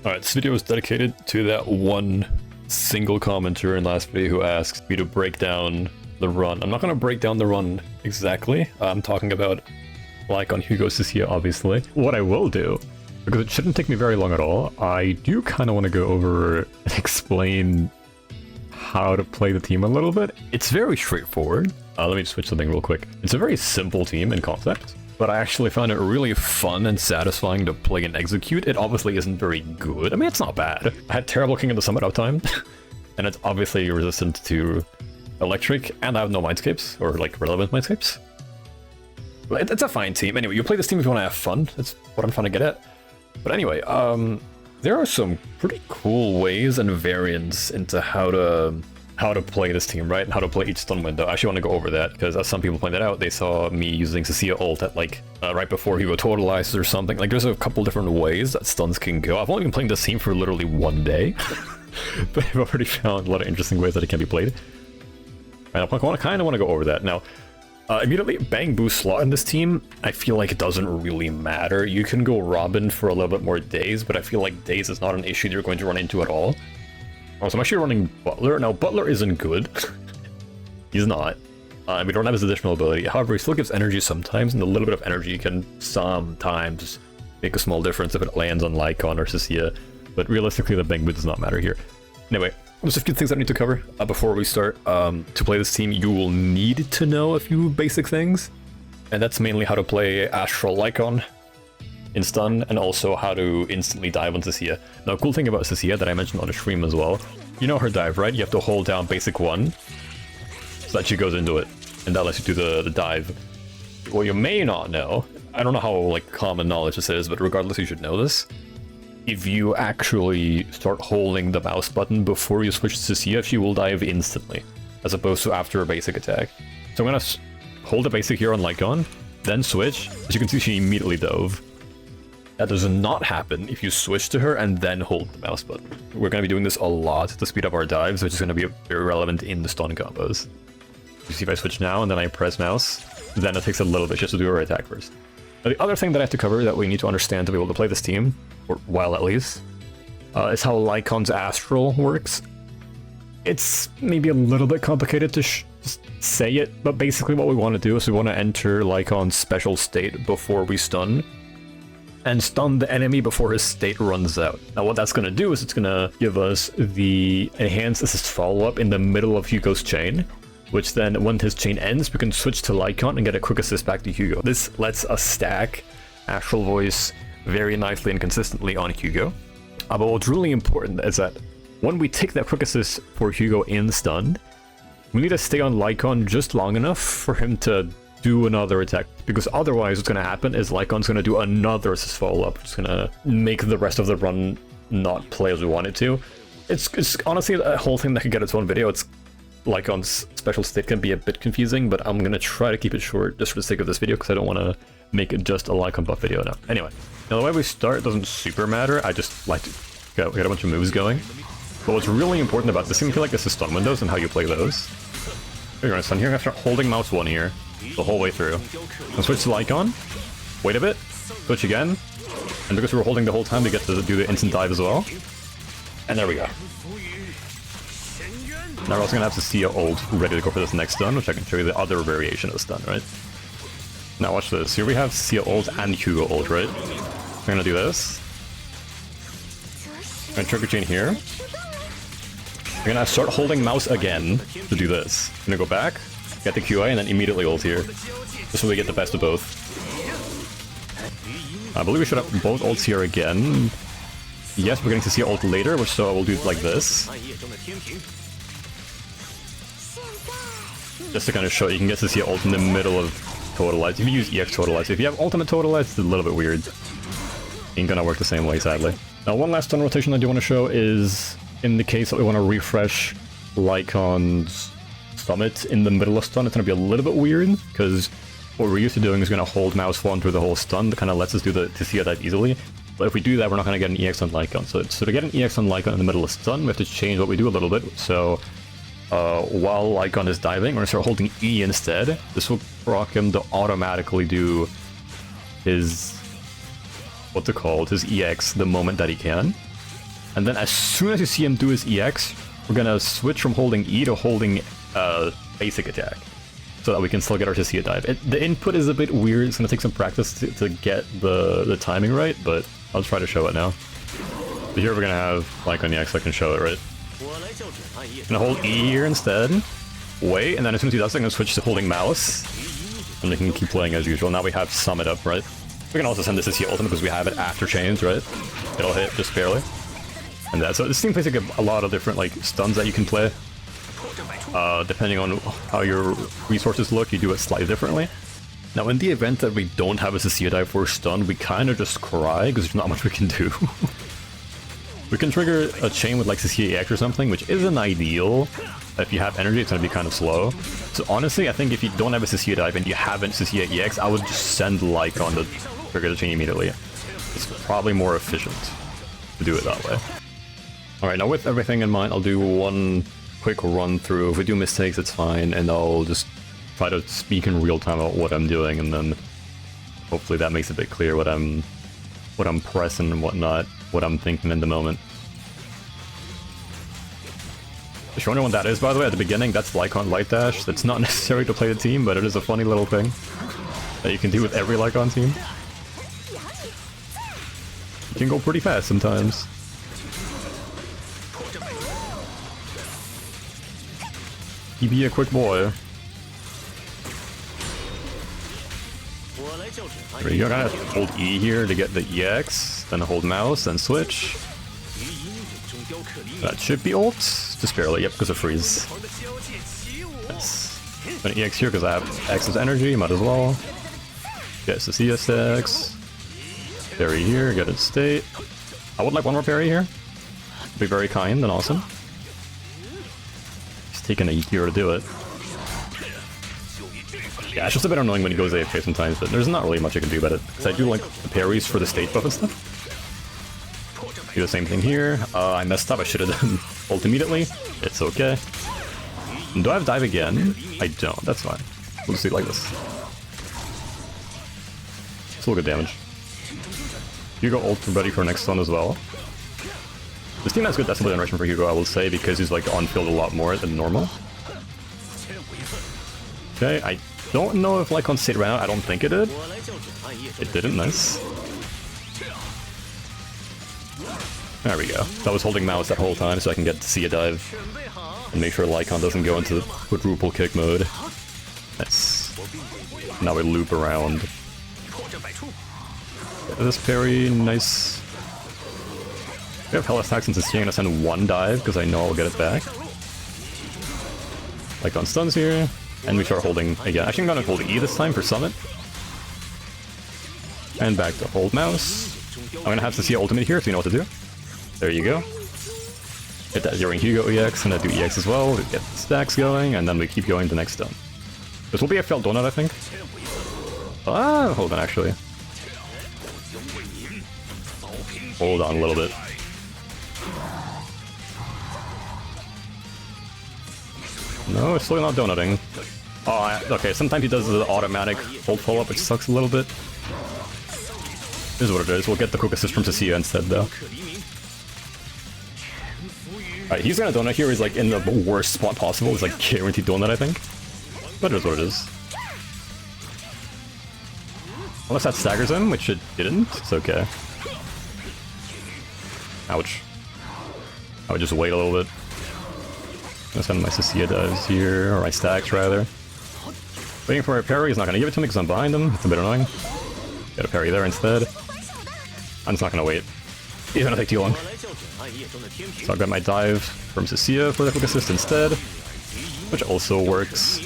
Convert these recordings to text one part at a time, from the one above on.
Alright, this video is dedicated to that one single commenter in last video who asked me to break down the run. I'm not going to break down the run exactly. I'm talking about Lycaon Hugo Cissia, obviously. What I will do, because it shouldn't take me very long at all, I do kind of want to go over and explain how to play the team a little bit. It's very straightforward. Let me just switch something real quick. It's a very simple team in concept, but I actually found it really fun and satisfying to play and execute. It obviously isn't very good. I mean, it's not bad. I had terrible King of the Summit uptime, and it's obviously resistant to electric, and I have no mindscapes, or like relevant mindscapes. But it's a fine team. Anyway, you play this team if you want to have fun. That's what I'm trying to get at. But anyway, there are some pretty cool ways and variants into how to play this team, right? And how to play each stun window. I actually want to go over that, because as some people pointed out, they saw me using Cissia ult at like right before Hugo totalizes or something. Like there's a couple different ways that stuns can go. I've only been playing this team for literally one day, but I've already found a lot of interesting ways that it can be played. And I kind of want to go over that. Now, immediately, Bangboo slot in this team, I feel like it doesn't really matter. You can go Robin for a little bit more days, but I feel like days is not an issue you're going to run into at all. So I'm actually running Butler. Now, Butler isn't good. He's not. We don't have his additional ability. However, he still gives energy sometimes, and a little bit of energy can sometimes make a small difference if it lands on Lycaon or Cissia. But realistically, the Bangboo does not matter here. Anyway, there's a few things I need to cover before we start. To play this team, you will need to know a few basic things. And that's mainly how to play Astral Lycaon in stun, and also how to instantly dive on Cissia. Now, a cool thing about Cissia that I mentioned on the stream as well, you know her dive, right? You have to hold down basic 1 so that she goes into it, and that lets you do the dive. What you may not know, I don't know how like common knowledge this is, but regardless, you should know this. If you actually start holding the mouse button before you switch to Cissia, she will dive instantly, as opposed to after a basic attack. So I'm gonna hold the basic here on Lycaon, then switch. As you can see, she immediately dove. That does not happen if you switch to her and then hold the mouse button. We're going to be doing this a lot to speed up our dives, which is going to be very relevant in the stun combos. You see, if I switch now and then I press mouse, then it takes a little bit just to do her attack first. Now, the other thing that I have to cover that we need to understand to be able to play this team, or while at least, is how Lycaon's Astral works. It's maybe a little bit complicated to just say it, but basically what we want to do is we want to enter Lycaon's special state before we stun, and stun the enemy before his state runs out. Now what that's going to do is it's going to give us the enhanced assist follow-up in the middle of Hugo's chain, which then when his chain ends, we can switch to Lycaon and get a quick assist back to Hugo. This lets us stack Astral Voice very nicely and consistently on Hugo. But what's really important is that when we take that quick assist for Hugo in stun, we need to stay on Lycaon just long enough for him to do another attack, because otherwise what's going to happen is Lycaon's going to do another assist follow-up, which is going to make the rest of the run not play as we want it to. It's honestly a whole thing that could get its own video. It's Lycaon's special state can be a bit confusing, but I'm going to try to keep it short just for the sake of this video, because I don't want to make it just a Lycaon buff video now. Anyway, now the way we start doesn't super matter. I just like to get a bunch of moves going. But what's really important about this, I feel like this is stun windows and how you play those. You're going to stun here, I'm going to start holding mouse 1 here the whole way through. I'll switch to Lycaon, wait a bit, switch again, and because we were holding the whole time, we get to do the instant dive as well. And there we go. Now we're also going to have Cissia ult ready to go for this next stun, which I can show you the other variation of the stun, right? Now watch this. Here we have Cissia ult and Hugo ult, right? I'm going to do this. I'm going to trigger chain here. We're going to start holding mouse again to do this. I'm going to go back, get the QA, and then immediately ult here. Just so we get the best of both. I believe we should have both ults here again. Yes, we're getting to see ult later, which so we'll do it like this. Just to kind of show you can get to see ult in the middle of Totalize. If you use EX Totalize, if you have ultimate Totalize, it's a little bit weird. Ain't gonna work the same way, sadly. Now, one last stun rotation I do want to show is in the case that we want to refresh Lycaon's Summit in the middle of stun. It's going to be a little bit weird, because what we're used to doing is going to hold mouse 1 through the whole stun. That kind of lets us do the Cissia dive easily. But if we do that, we're not going to get an EX on Lycaon. So to get an EX on Lycaon in the middle of stun, we have to change what we do a little bit. So while Lycaon is diving, we're going to start holding E instead. This will proc him to automatically do his, what's it called, his EX the moment that he can. And then as soon as you see him do his EX, we're gonna switch from holding E to holding basic attack, so that we can still get our Cissia dive. The input is a bit weird, it's gonna take some practice to get the timing right, but I'll try to show it now. So here we're gonna have Lycaon EX, so I can show it right. Gonna hold E here instead. Wait, and then as soon as he does, I'm gonna switch to holding mouse. And we can keep playing as usual. Now we have Summit up, right? We can also send this Cissia ultimate because we have it after chains, right? It'll hit just barely. And that, so this thing plays like a lot of different like stuns that you can play. Depending on how your resources look, you do it slightly differently. Now in the event that we don't have a Cissia dive for stun, we kind of just cry because there's not much we can do. We can trigger a chain with like Cissia EX or something, which isn't ideal. If you have energy, it's going to be kind of slow. So honestly, I think if you don't have a Cissia dive and you haven't Cissia EX, I would just send Lycaon to trigger the chain immediately. It's probably more efficient to do it that way. Alright, now with everything in mind, I'll do one quick run through. If we do mistakes, it's fine, and I'll just try to speak in real time about what I'm doing, and then hopefully that makes it a bit clear what I'm pressing and whatnot, what I'm thinking in the moment. If you're wondering what that is, by the way, at the beginning, that's Lycaon Light Dash. That's not necessary to play the team, but it is a funny little thing that you can do with every Lycaon team. You can go pretty fast sometimes. He be a quick boy. There you go, gotta hold E here to get the EX, then hold mouse, then switch. That should be ult, just barely, yep, because of freeze. Yes. An EX here because I have excess energy, might as well. Get Cissia stacks. Parry here, get its state. I would like one more parry here. Be very kind and awesome. He's taking a year to do it. Yeah, it's just a bit annoying when he goes AFK sometimes, but there's not really much I can do about it. Because I do like the parries for the state buff and stuff. Do the same thing here. I messed up, I should have done ult immediately. It's okay. And do I have dive again? I don't, that's fine. We'll just do it like this. Still good damage. Hugo ult ready for next one as well. This team has good decibel generation for Hugo, I will say, because he's like on field a lot more than normal. Okay, I don't know if Lycaon stayed around, I don't think it did. It didn't, nice. There we go. So I was holding mouse that whole time so I can get to see a dive. And make sure Lycaon doesn't go into quadruple kick mode. Nice. Now we loop around. Get this parry, nice. We have Hella stacks into Cissia, I'm gonna send one dive because I know I'll get it back. Lycaon stuns here. And we start holding again. Actually, I'm gonna hold E this time for summit. And back to hold mouse. I'm gonna have Cissia ultimate here so you know what to do. There you go. Hit that during Hugo EX, and I do EX as well to get the stacks going, and then we keep going to next stun. This will be a failed donut, I think. Ah, hold on, actually. Hold on a little bit. No, it's still not donutting. Oh, okay, sometimes he does the automatic hold follow-up, which sucks a little bit. This is what it is, we'll get the quick assist from Cissia instead, though. Alright, he's gonna donut here, he's like in the worst spot possible, it's like guaranteed donut, I think. But it is what it is. Unless that staggers him, which it didn't, it's okay. Ouch. I would just wait a little bit. I'm gonna send my Cissia dives here, or my stacks rather. Waiting for a parry, he's not gonna give it to me because I'm behind him, it's a bit annoying. Get a parry there instead. I'm just not gonna wait. He's gonna take too long. So I'll get my dive from Cissia for the quick assist instead, which also works.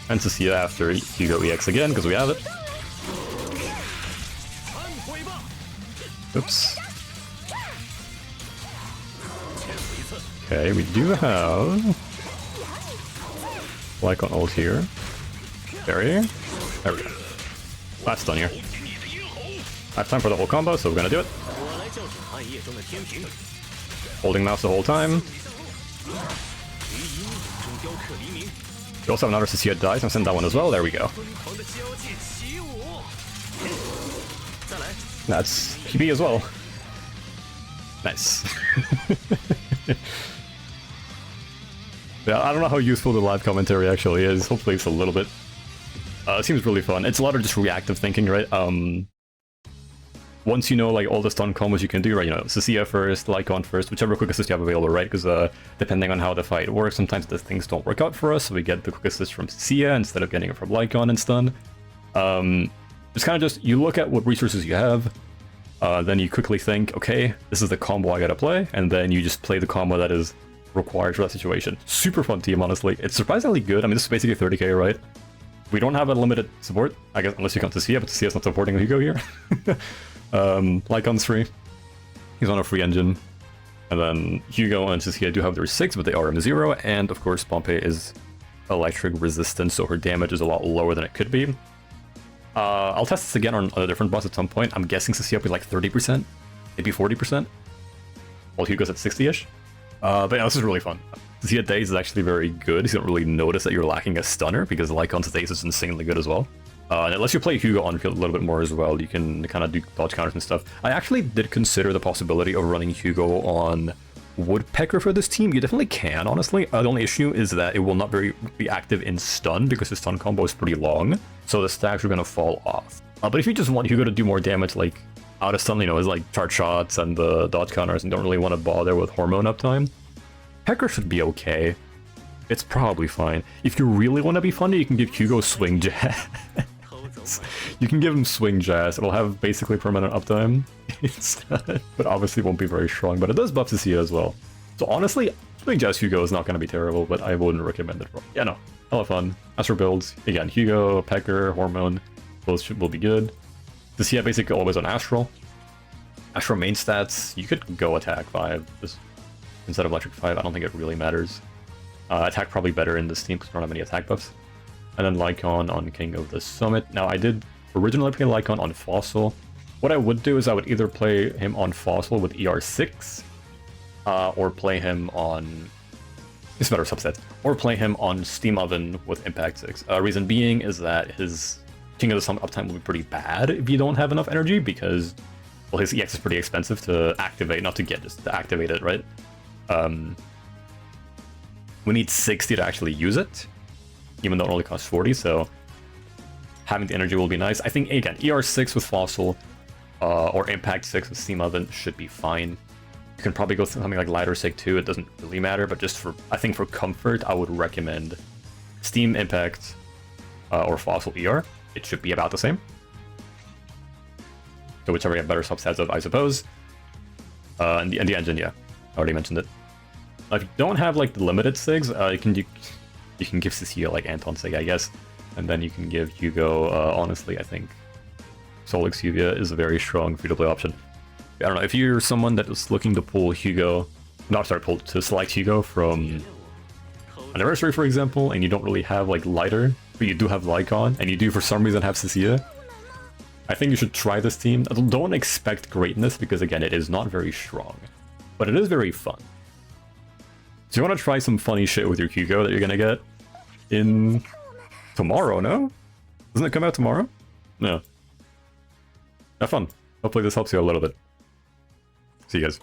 And Cissia after Hugo EX again, because we have it. Oops. Okay, we do have Lycaon ult here. There we go. Last stun here. I have time for the whole combo, so we're gonna do it. Holding mouse the whole time. We also have another Cissia dive, so I'll send that one as well. There we go. That's PB as well. Nice. Yeah, I don't know how useful the live commentary actually is. Hopefully it's a little bit. It seems really fun. It's a lot of just reactive thinking, right? Once you know like all the stun combos you can do, right? You know, Cissia first, Lycaon first, whichever quick assist you have available, right? Because depending on how the fight works, sometimes the things don't work out for us, so we get the quick assist from Cissia instead of getting it from Lycaon and stun. It's kind of just, you look at what resources you have, then you quickly think, okay, this is the combo I gotta play, and then you just play the combo that is required for that situation. Super fun team, honestly. It's surprisingly good. I mean, this is basically 30k, right? We don't have unlimited support, I guess, unless you count Cissia, but Cissia's not supporting Hugo here. Lycaon's free. He's on a free engine. And then Hugo and Cissia do have their 6, but they are M0, and of course Pompey is electric resistant, so her damage is a lot lower than it could be. I'll test this again on a different boss at some point. I'm guessing Cissia will be like 30%, maybe 40%, while Hugo's at 60-ish. But yeah, this is really fun. Cissia Daze is actually very good. You don't really notice that you're lacking a stunner, because Lycaon's Daze is insanely good as well. And it lets you play Hugo on field a little bit more as well. You can kind of do dodge counters and stuff. I actually did consider the possibility of running Hugo on Woodpecker for this team. You definitely can, honestly. The only issue is that it will not be active in stun, because his stun combo is pretty long, so the stacks are going to fall off. But if you just want Hugo to do more damage, like out of stun, you know, is like charge shots and the dodge counters, and don't really want to bother with hormone uptime, Pecker should be okay. It's probably fine. If you really want to be funny, you can give Hugo Swing Jazz. You can give him Swing Jazz. It'll have basically permanent uptime instead, but obviously won't be very strong. But it does buff Cissia as well. So honestly, Swing Jazz Hugo is not going to be terrible, but I wouldn't recommend it. Yeah, no. Hella fun. Astral builds. Again, Hugo, Pecker, Hormone. Those will be good. Cissia basically always on Astral. Astral main stats, you could go attack 5 just instead of electric 5. I don't think it really matters. Attack probably better in this team because we don't have any attack buffs. And then Lycaon on King of the Summit. Now, I did originally play Lycaon on Fossil. What I would do is I would either play him on Fossil with ER6, or play him on... It's better subset. Or play him on Steam Oven with Impact 6. Reason being is that his King of the Summit uptime will be pretty bad if you don't have enough energy, because, well, his EX is pretty expensive to activate, not to get, just to activate it, right? We need 60 to actually use it, even though it only costs 40, so having the energy will be nice. I think, again, ER6 with Fossil, or Impact 6 with Steam Oven should be fine. You can probably go through something like Lighter Sig 2, it doesn't really matter, but just for, I think for comfort, I would recommend Steam Impact, or Fossil ER. It should be about the same. So whichever you have better subsets of, I suppose. And the engine, yeah, I already mentioned it. If you don't have like the limited Sigs, you can give Cissia like Anton Sig, I guess, and then you can give Hugo. Honestly, I think Soul Exuvia is a very strong free-to-play option. I don't know, if you're someone that is looking to pull Hugo, to select Hugo from Anniversary, for example, and you don't really have like Lighter, but you do have Lycaon, and you do for some reason have Cissia, I think you should try this team. Don't expect greatness, because again, it is not very strong, but it is very fun. So you want to try some funny shit with your Hugo that you're gonna get in tomorrow, no? Doesn't it come out tomorrow? No. Have fun. Hopefully this helps you a little bit. See you guys.